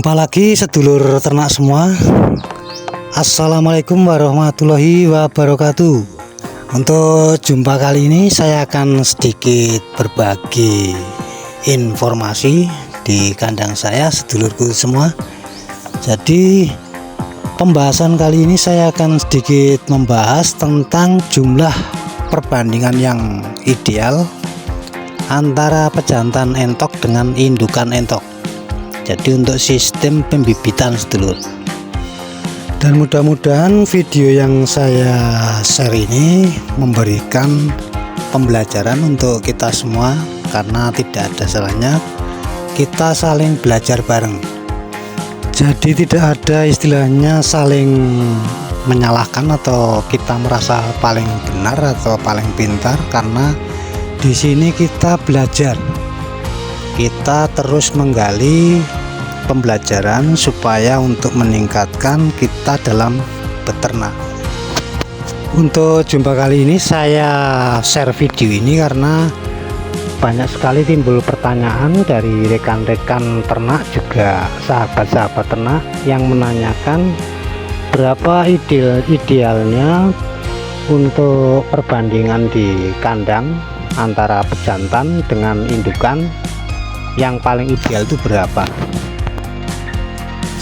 Jumpa lagi sedulur ternak semua. Assalamualaikum warahmatullahi wabarakatuh. Untuk jumpa kali ini saya akan sedikit berbagi informasi di kandang saya sedulurku semua. Jadi pembahasan kali ini saya akan sedikit membahas tentang jumlah perbandingan yang ideal antara pejantan entok dengan indukan entok. Jadi untuk sistem pembibitan sedulur. Dan mudah-mudahan video yang saya share ini memberikan pembelajaran untuk kita semua, karena tidak ada salahnya kita saling belajar bareng. Jadi tidak ada istilahnya saling menyalahkan atau kita merasa paling benar atau paling pintar, karena di sini kita belajar. Kita terus menggali pembelajaran supaya untuk meningkatkan kita dalam beternak. Untuk jumpa kali ini saya share video ini karena banyak sekali timbul pertanyaan dari rekan-rekan ternak, juga sahabat-sahabat ternak yang menanyakan berapa idealnya untuk perbandingan di kandang antara pejantan dengan indukan, yang paling ideal itu berapa.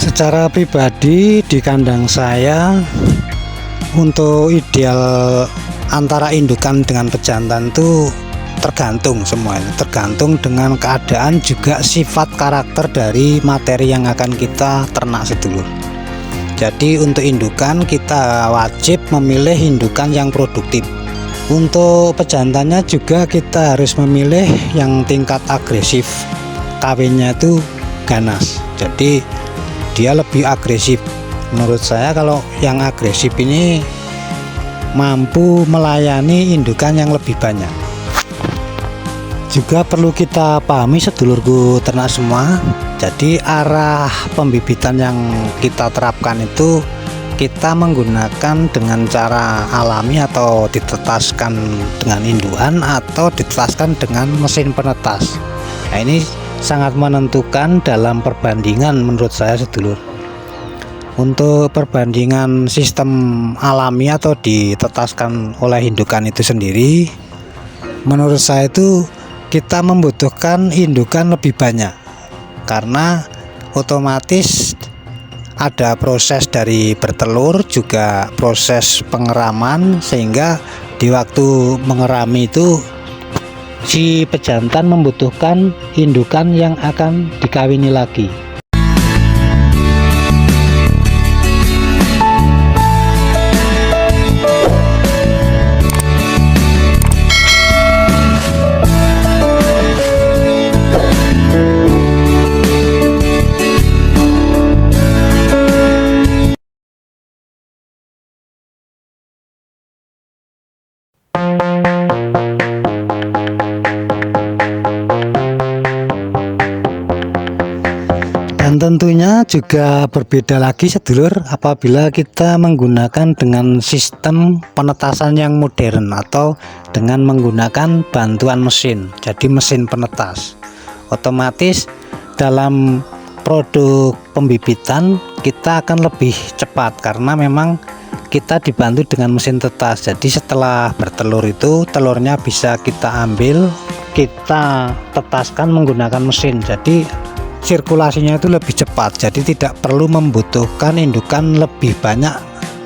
Secara pribadi di kandang saya untuk ideal antara indukan dengan pejantan itu tergantung semuanya, tergantung dengan keadaan juga sifat karakter dari materi yang akan kita ternak sedulur. Jadi untuk indukan kita wajib memilih indukan yang produktif. Untuk pejantannya juga kita harus memilih yang tingkat agresif, kawinnya itu ganas, jadi dia lebih agresif. Menurut saya kalau yang agresif ini mampu melayani indukan yang lebih banyak. Juga perlu kita pahami sedulurku ternak semua, jadi arah pembibitan yang kita terapkan itu kita menggunakan dengan cara alami atau ditetaskan dengan induan atau ditetaskan dengan mesin penetas. Nah, ini sangat menentukan dalam perbandingan menurut saya sedulur. Untuk perbandingan sistem alami atau ditetaskan oleh indukan itu sendiri, menurut saya itu kita membutuhkan indukan lebih banyak, karena otomatis ada proses dari bertelur juga proses pengeraman, sehingga di waktu mengerami itu si pejantan membutuhkan indukan yang akan dikawini lagi. Dan tentunya juga berbeda lagi sedulur apabila kita menggunakan dengan sistem penetasan yang modern atau dengan menggunakan bantuan mesin, jadi mesin penetas. Otomatis dalam produk pembibitan kita akan lebih cepat karena memang kita dibantu dengan mesin tetas. Jadi setelah bertelur itu telurnya bisa kita ambil, kita tetaskan menggunakan mesin, jadi sirkulasinya itu lebih cepat, jadi tidak perlu membutuhkan indukan lebih banyak.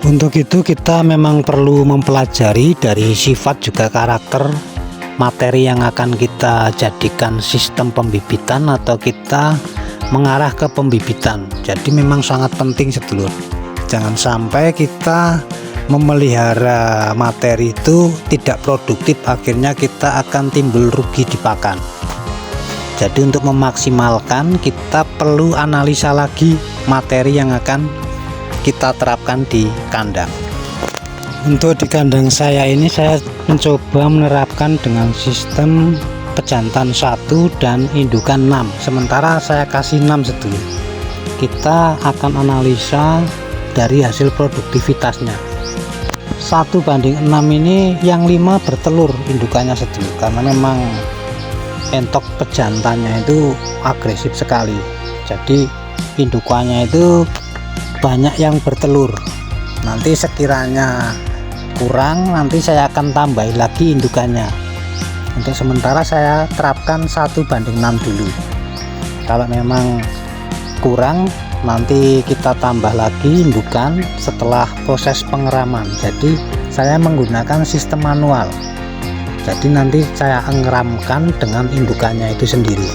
Untuk itu kita memang perlu mempelajari dari sifat juga karakter materi yang akan kita jadikan sistem pembibitan atau kita mengarah ke pembibitan. Jadi memang sangat penting sedulur, jangan sampai kita memelihara materi itu tidak produktif, akhirnya kita akan timbul rugi di pakan. Jadi untuk memaksimalkan kita perlu analisa lagi materi yang akan kita terapkan di kandang. Untuk di kandang saya ini saya mencoba menerapkan dengan sistem pejantan 1 dan indukan 6. Sementara saya kasih 6 sedulur. Kita akan analisa dari hasil produktivitasnya. 1:6 ini yang 5 bertelur indukannya sedulur, karena memang entok pejantannya itu agresif sekali. Jadi indukannya itu banyak yang bertelur. Nanti sekiranya kurang, nanti saya akan tambahin lagi indukannya. Untuk sementara saya terapkan 1:6 dulu. Kalau memang kurang, nanti kita tambah lagi indukan setelah proses pengeraman. Jadi saya menggunakan sistem manual, jadi nanti saya ngeramkan dengan indukannya itu sendiri.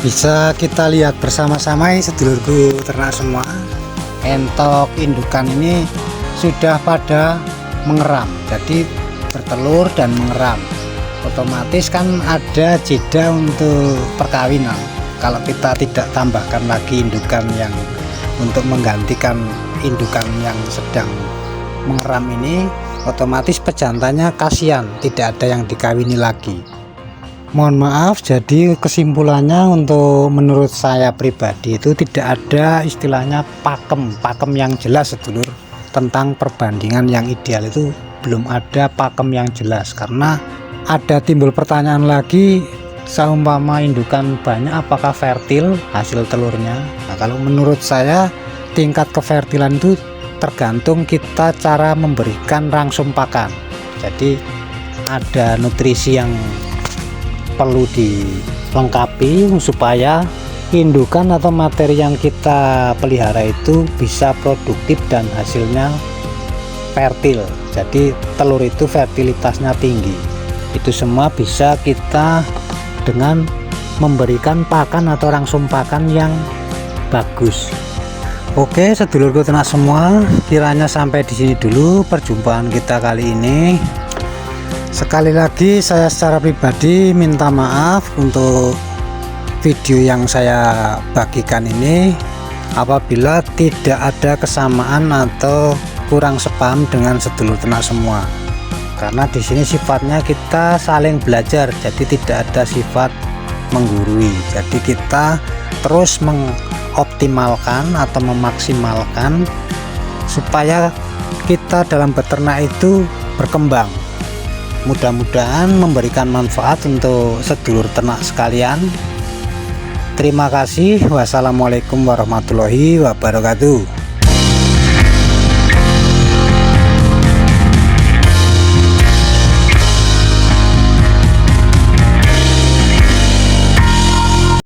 Bisa kita lihat bersama-sama sedulurku ternak semua, entok indukan ini sudah pada mengeram, jadi bertelur dan mengeram. Otomatis kan ada jeda untuk perkawinan. Kalau kita tidak tambahkan lagi indukan yang untuk menggantikan indukan yang sedang mengeram ini, otomatis pejantannya kasihan, tidak ada yang dikawini lagi. Mohon maaf, jadi kesimpulannya untuk menurut saya pribadi itu tidak ada istilahnya pakem yang jelas sedulur. Tentang perbandingan yang ideal itu belum ada pakem yang jelas, karena ada timbul pertanyaan lagi, seumpama indukan banyak apakah fertil hasil telurnya. Nah, kalau menurut saya tingkat kefertilan itu tergantung kita cara memberikan rangsum pakan. Jadi ada nutrisi yang perlu dilengkapi supaya indukan atau materi yang kita pelihara itu bisa produktif dan hasilnya fertil. Jadi telur itu fertilitasnya tinggi. Itu semua bisa kita dengan memberikan pakan atau rangsum pakan yang bagus. Oke sedulurku ternak semua, kiranya sampai di sini dulu perjumpaan kita kali ini. Sekali lagi saya secara pribadi minta maaf untuk video yang saya bagikan ini apabila tidak ada kesamaan atau kurang sepaham dengan sedulur ternak semua. Karena di sini sifatnya kita saling belajar, jadi tidak ada sifat menggurui. Jadi kita terus mengoptimalkan atau memaksimalkan supaya kita dalam beternak itu berkembang. Mudah-mudahan memberikan manfaat untuk sedulur ternak sekalian. Terima kasih. Wassalamualaikum warahmatullahi wabarakatuh.